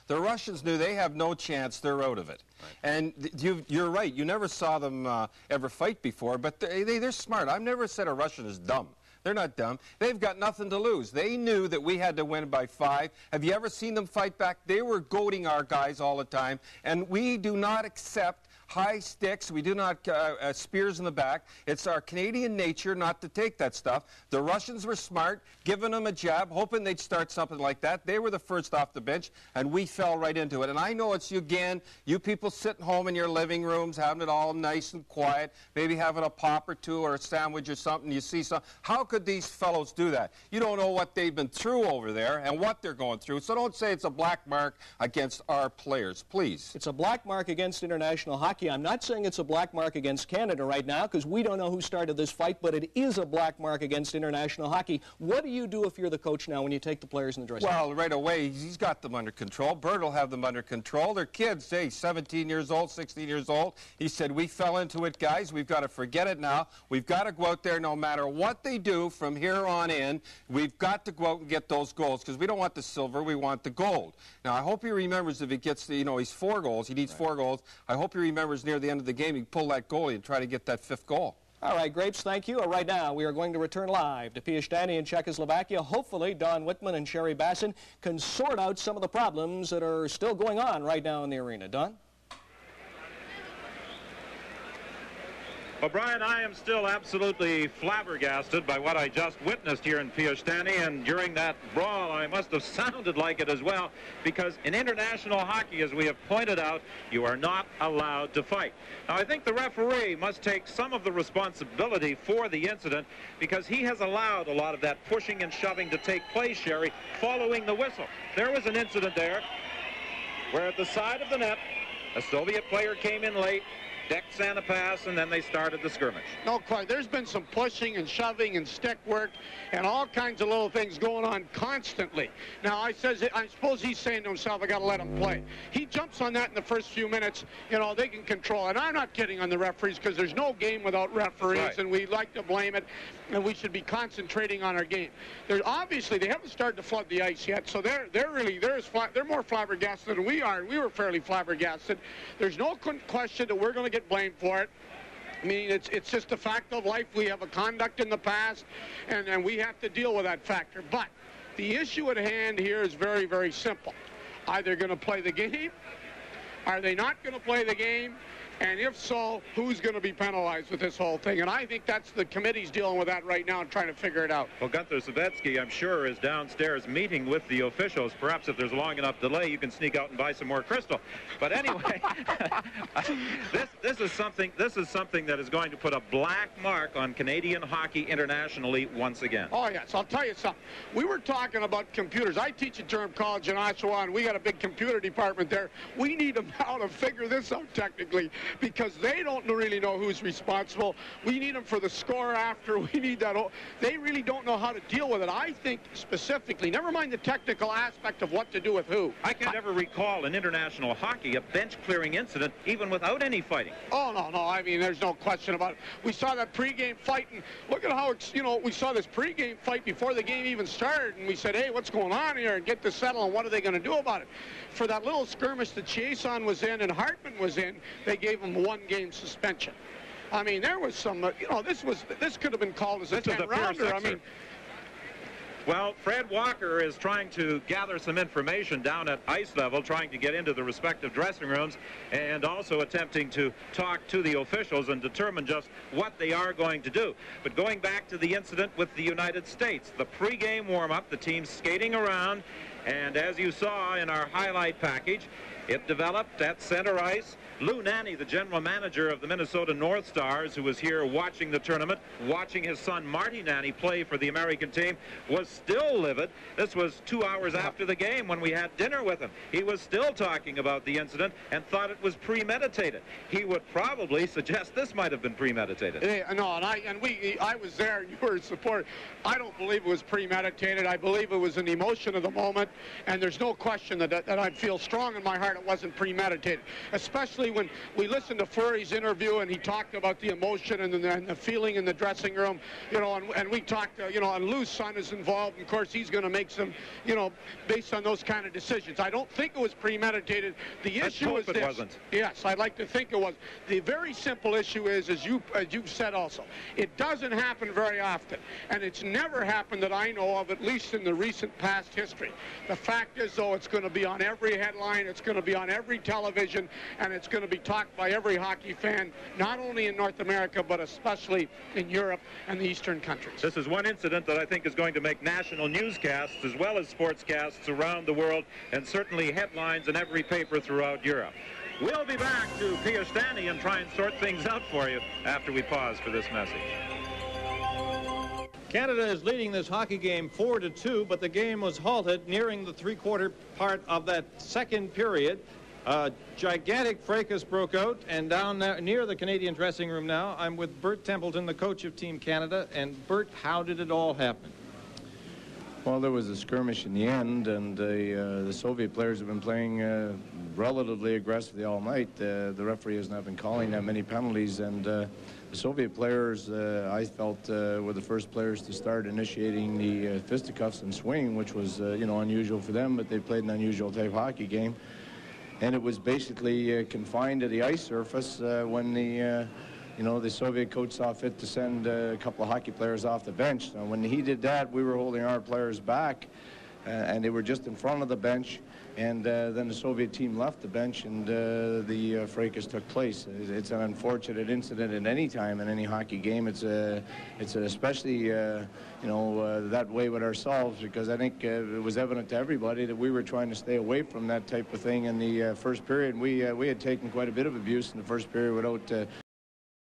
The Russians knew they have no chance. They're out of it. Right. And you're right. You never saw them ever fight before, but they're smart. I've never said a Russian is dumb. They're not dumb. They've got nothing to lose. They knew that we had to win by 5. Have you ever seen them fight back? They were goading our guys all the time, and we do not accept high sticks. We do not spears in the back. It's our Canadian nature not to take that stuff. The Russians were smart, giving them a jab, hoping they'd start something like that. They were the first off the bench, and we fell right into it. And I know it's you again, you people sitting home in your living rooms, having it all nice and quiet, maybe having a pop or two or a sandwich or something. You see something. How could these fellows do that? You don't know what they've been through over there and what they're going through. So don't say it's a black mark against our players, please. It's a black mark against international hockey. I'm not saying it's a black mark against Canada right now because we don't know who started this fight, but it is a black mark against international hockey. What do you do if you're the coach now when you take the players in the dressing room? Well, right away, he's got them under control. Bert will have them under control. They're kids, 17 years old, 16 years old. He said, we fell into it, guys. We've got to forget it now. We've got to go out there no matter what they do from here on in. We've got to go out and get those goals because we don't want the silver. We want the gold. Now, I hope he remembers if he gets, he's 4 goals. He needs 4 goals. I hope he remembers near the end of the game he can pull that goalie and try to get that 5th goal. All right, Grapes, thank you. Right now, we are going to return live to Piestany in Czechoslovakia. Hopefully, Don Whitman and Sherry Bassin can sort out some of the problems that are still going on right now in the arena. Don? Well, Brian, I am still absolutely flabbergasted by what I just witnessed here in Piestany, and during that brawl, I must have sounded like it as well, because in international hockey, as we have pointed out, you are not allowed to fight. Now, I think the referee must take some of the responsibility for the incident, because he has allowed a lot of that pushing and shoving to take place, Sherry, following the whistle. There was an incident there where at the side of the net, a Soviet player came in late, decked Santa Pass, and then they started the skirmish. No, quite. There's been some pushing and shoving and stick work and all kinds of little things going on constantly. Now, I suppose he's saying to himself, I got to let him play. He jumps on that in the first few minutes. They can control it. I'm not kidding on the referees because there's no game without referees, right, and we like to blame it, and we should be concentrating on our game. Obviously, they haven't started to flood the ice yet, so they're more flabbergasted than we are. We were fairly flabbergasted. There's no question that we're going to get blamed for it. I mean, it's just a fact of life. We have a conduct in the past, and we have to deal with that factor. But the issue at hand here is very, very simple. Either going to play the game, are they not going to play the game? And if so, who's going to be penalized with this whole thing? And I think that's the committee's dealing with that right now and trying to figure it out. Well, Gunther Savetsky, I'm sure, is downstairs meeting with the officials. Perhaps if there's a long enough delay, you can sneak out and buy some more Crystal. But anyway, this is something that is going to put a black mark on Canadian hockey internationally once again. Oh, yes. I'll tell you something. We were talking about computers. I teach at Durham College in Oshawa, and we got a big computer department there. We need them now to figure this out technically, because they don't really know who's responsible. We need them for the score after. We need that. They really don't know how to deal with it. I think specifically, never mind the technical aspect of what to do with who. I can never recall in international hockey a bench-clearing incident even without any fighting. Oh, no. I mean, there's no question about it. We saw that pregame fight, and look at how, we saw this pregame fight before the game even started, and we said, hey, what's going on here? And get this settled, and what are they going to do about it? For that little skirmish that Chiasson was in and Hartman was in, they gave him 1-game suspension. I mean, there was some, this could have been called as a 10-rounder. I mean, well, Fred Walker is trying to gather some information down at ice level, trying to get into the respective dressing rooms, and also attempting to talk to the officials and determine just what they are going to do. But going back to the incident with the United States, the pregame warm-up, the team skating around, and as you saw in our highlight package, it developed at center ice. Lou Nanne, the general manager of the Minnesota North Stars, who was here watching the tournament, watching his son Marty Nanne play for the American team, was still livid. This was 2 hours after the game when we had dinner with him. He was still talking about the incident and thought it was premeditated. He would probably suggest this might have been premeditated. Yeah, no, I was there, and you were in support. I don't believe it was premeditated. I believe it was an emotion of the moment, and there's no question that I feel strong in my heart. it wasn't premeditated, especially when we listened to Fleury's interview and he talked about the emotion and the feeling in the dressing room, you know, and we talked, you know, and Lou's son is involved, and of course he's going to make some, you know, based on those kind of decisions. I don't think it was premeditated. The issue is this. Wasn't. Yes, I'd like to think it was. The very simple issue is, as you've said also, it doesn't happen very often, and it's never happened that I know of, at least in the recent past history. The fact is, though, it's going to be on every headline, it's going to be on every television, and it's going to be talked by every hockey fan, not only in North America, but especially in Europe and the Eastern countries. This is one incident that I think is going to make national newscasts as well as sportscasts around the world, and certainly headlines in every paper throughout Europe. We'll be back to Pierre Stanley and try and sort things out for you after we pause for this message. Canada is leading this hockey game 4-2, but the game was halted nearing the three-quarter part of that second period. A gigantic fracas broke out, and down there near the Canadian dressing room now, I'm with Bert Templeton, the coach of Team Canada. And Bert, how did it all happen? Well, there was a skirmish in the end, and the Soviet players have been playing relatively aggressively all night. The referee has not been calling that many penalties, and the Soviet players, I felt, were the first players to start initiating the fisticuffs and swinging, which was, you know, unusual for them, but they played an unusual type hockey game. And it was basically confined to the ice surface when the you know, the Soviet coach saw fit to send a couple of hockey players off the bench. Now, when he did that, we were holding our players back, and they were just in front of the bench. And then the Soviet team left the bench, and the fracas took place. It's an unfortunate incident at any time in any hockey game. It's especially you know, that way with ourselves, because I think it was evident to everybody that we were trying to stay away from that type of thing in the first period. We had taken quite a bit of abuse in the first period without